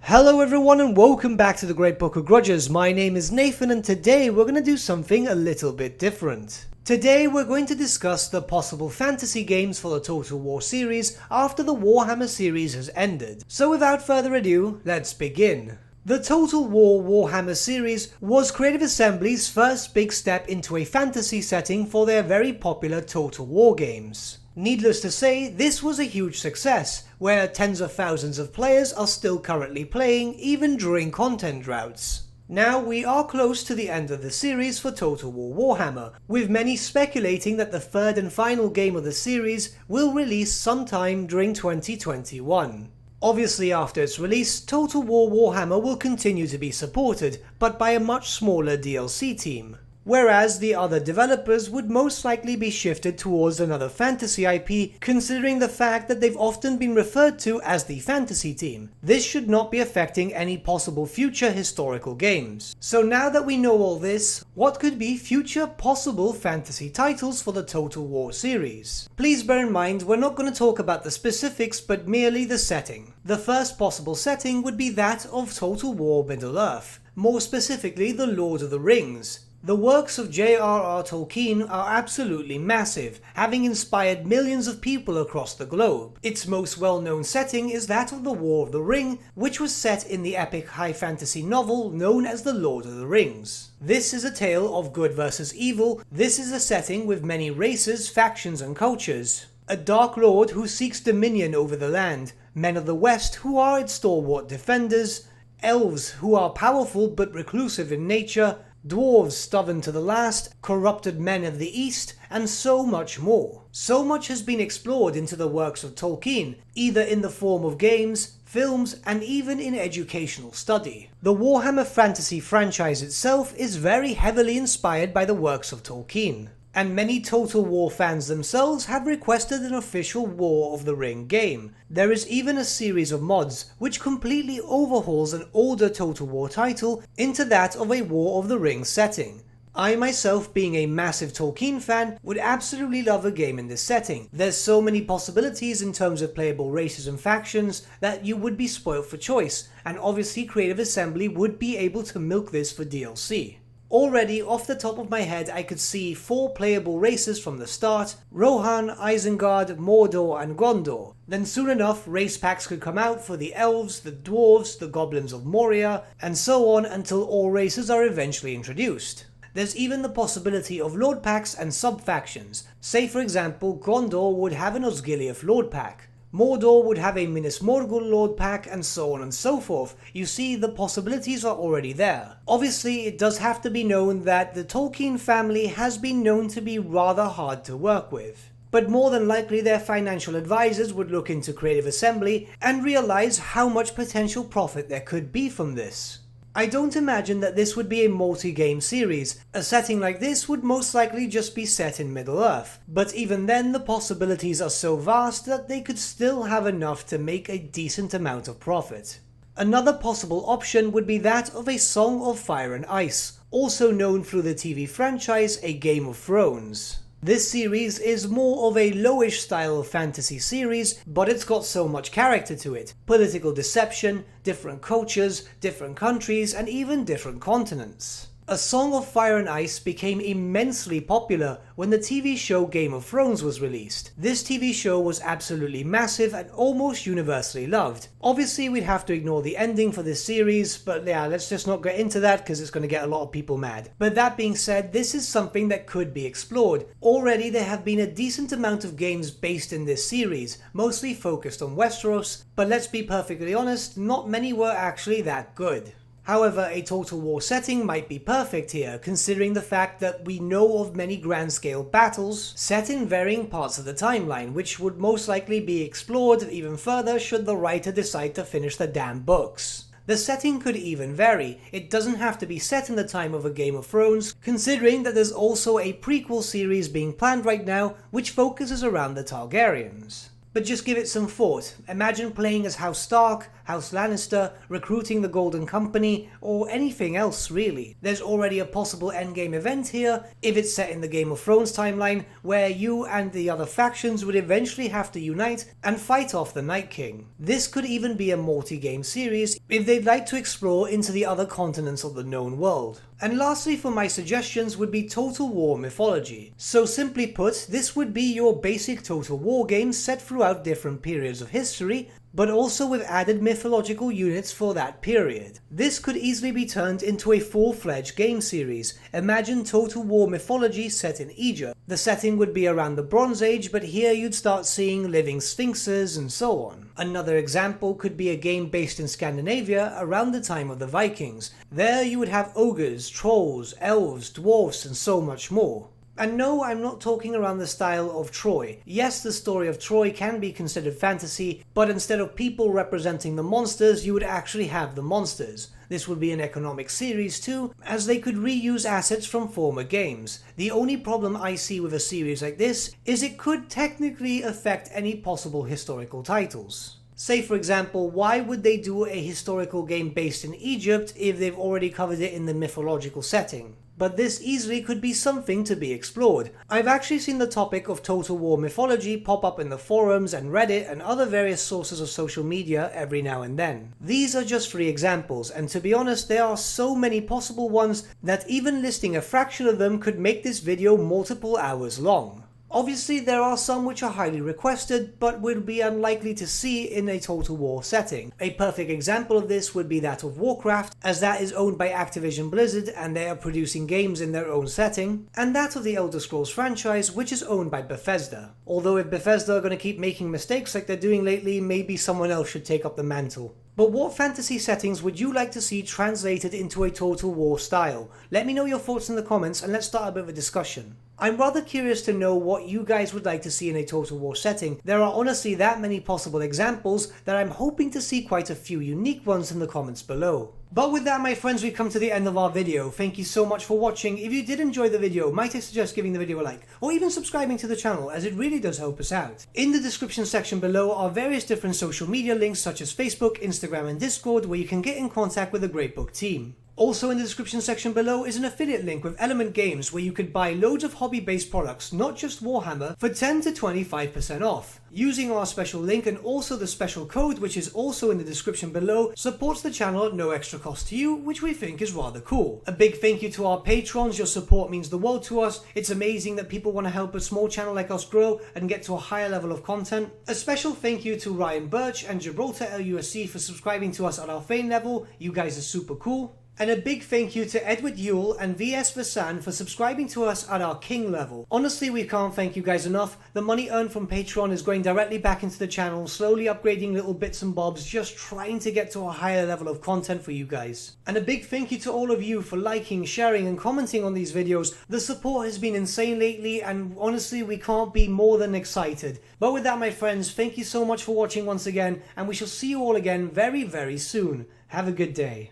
Hello everyone and welcome back to the Great Book of Grudges. My name is Nathan and today we're going to do something a little bit different. Today we're going to discuss the possible fantasy games for the Total War series after the Warhammer series has ended. So without further ado, let's begin. The Total War Warhammer series was Creative Assembly's first big step into a fantasy setting for their very popular Total War games. Needless to say, this was a huge success, where tens of thousands of players are still currently playing even during content droughts. Now we are close to the end of the series for Total War Warhammer, with many speculating that the third and final game of the series will release sometime during 2021. Obviously after its release, Total War Warhammer will continue to be supported, but by a much smaller DLC team. Whereas the other developers would most likely be shifted towards another fantasy IP, considering the fact that they've often been referred to as the fantasy team. This should not be affecting any possible future historical games. So now that we know all this, what could be future possible fantasy titles for the Total War series? Please bear in mind we're not going to talk about the specifics but merely the setting. The first possible setting would be that of Total War Middle-earth, more specifically the Lord of the Rings. The works of J.R.R. Tolkien are absolutely massive, having inspired millions of people across the globe. Its most well-known setting is that of the War of the Ring, which was set in the epic high fantasy novel known as The Lord of the Rings. This is a tale of good versus evil. This is a setting with many races, factions and cultures. A Dark Lord who seeks dominion over the land, men of the West who are its stalwart defenders, elves who are powerful but reclusive in nature, dwarves stubborn to the last, corrupted men of the East, and so much more. So much has been explored into the works of Tolkien, either in the form of games, films, and even in educational study. The Warhammer Fantasy franchise itself is very heavily inspired by the works of Tolkien, and many Total War fans themselves have requested an official War of the Ring game. There is even a series of mods which completely overhauls an older Total War title into that of a War of the Ring setting. I myself, being a massive Tolkien fan, would absolutely love a game in this setting. There's so many possibilities in terms of playable races and factions that you would be spoilt for choice, and obviously Creative Assembly would be able to milk this for DLC. Already, off the top of my head, I could see 4 playable races from the start: Rohan, Isengard, Mordor and Gondor. Then soon enough, race packs could come out for the elves, the dwarves, the goblins of Moria, and so on until all races are eventually introduced. There's even the possibility of Lord packs and sub-factions. Say for example, Gondor would have an Osgiliath Lord pack. Mordor would have a Minas Morgul Lord pack, and so on and so forth. You see, the possibilities are already there. Obviously, it does have to be known that the Tolkien family has been known to be rather hard to work with. But more than likely their financial advisors would look into Creative Assembly and realize how much potential profit there could be from this. I don't imagine that this would be a multi-game series. A setting like this would most likely just be set in Middle-earth, but even then the possibilities are so vast that they could still have enough to make a decent amount of profit. Another possible option would be that of a Song of Fire and Ice, also known through the TV franchise A Game of Thrones. This series is more of a lowish style of fantasy series, but it's got so much character to it. Political deception, different cultures, different countries, and even different continents. A Song of Fire and Ice became immensely popular when the TV show Game of Thrones was released. This TV show was absolutely massive and almost universally loved. Obviously we'd have to ignore the ending for this series, but yeah, let's just not get into that because it's going to get a lot of people mad. But that being said, this is something that could be explored. Already there have been a decent amount of games based in this series, mostly focused on Westeros, but let's be perfectly honest, not many were actually that good. However, a Total War setting might be perfect here, considering the fact that we know of many grand-scale battles set in varying parts of the timeline, which would most likely be explored even further should the writer decide to finish the damn books. The setting could even vary. It doesn't have to be set in the time of a Game of Thrones, considering that there's also a prequel series being planned right now which focuses around the Targaryens. But just give it some thought. Imagine playing as House Stark, House Lannister, recruiting the Golden Company, or anything else really. There's already a possible endgame event here, if it's set in the Game of Thrones timeline, where you and the other factions would eventually have to unite and fight off the Night King. This could even be a multi-game series if they'd like to explore into the other continents of the known world. And lastly for my suggestions would be Total War mythology. So simply put, this would be your basic Total War game set throughout different periods of history, but also with added mythological units for that period. This could easily be turned into a full-fledged game series. Imagine Total War mythology set in Egypt. The setting would be around the Bronze Age, but here you'd start seeing living sphinxes and so on. Another example could be a game based in Scandinavia around the time of the Vikings. There you would have ogres, trolls, elves, dwarfs and so much more. And no, I'm not talking around the style of Troy. Yes, the story of Troy can be considered fantasy, but instead of people representing the monsters, you would actually have the monsters. This would be an economic series too, as they could reuse assets from former games. The only problem I see with a series like this is it could technically affect any possible historical titles. Say for example, why would they do a historical game based in Egypt if they've already covered it in the mythological setting? But this easily could be something to be explored. I've actually seen the topic of Total War mythology pop up in the forums and Reddit and other various sources of social media every now and then. These are just 3 examples, and to be honest there are so many possible ones that even listing a fraction of them could make this video multiple hours long. Obviously there are some which are highly requested but would be unlikely to see in a Total War setting. A perfect example of this would be that of Warcraft, as that is owned by Activision Blizzard and they are producing games in their own setting, and that of the Elder Scrolls franchise, which is owned by Bethesda. Although if Bethesda are going to keep making mistakes like they're doing lately, maybe someone else should take up the mantle. But what fantasy settings would you like to see translated into a Total War style? Let me know your thoughts in the comments and let's start a bit of a discussion. I'm rather curious to know what you guys would like to see in a Total War setting. There are honestly that many possible examples that I'm hoping to see quite a few unique ones in the comments below. But with that, my friends, we've come to the end of our video. Thank you so much for watching. If you did enjoy the video, might I suggest giving the video a like, or even subscribing to the channel, as it really does help us out. In the description section below are various different social media links such as Facebook, Instagram and Discord, where you can get in contact with the Great Book team. Also in the description section below is an affiliate link with Element Games where you could buy loads of hobby-based products, not just Warhammer, for 10 to 25% off. Using our special link and also the special code, which is also in the description below, supports the channel at no extra cost to you, which we think is rather cool. A big thank you to our patrons. Your support means the world to us. It's amazing that people want to help a small channel like us grow and get to a higher level of content. A special thank you to Ryan Birch and Gibraltar LUSC for subscribing to us at our fame level. You guys are super cool. And a big thank you to Edward Yule and VS Vasan for subscribing to us at our King level. Honestly, we can't thank you guys enough. The money earned from Patreon is going directly back into the channel, slowly upgrading little bits and bobs, just trying to get to a higher level of content for you guys. And a big thank you to all of you for liking, sharing and commenting on these videos. The support has been insane lately and honestly we can't be more than excited. But with that, my friends, thank you so much for watching once again, and we shall see you all again very, very soon. Have a good day.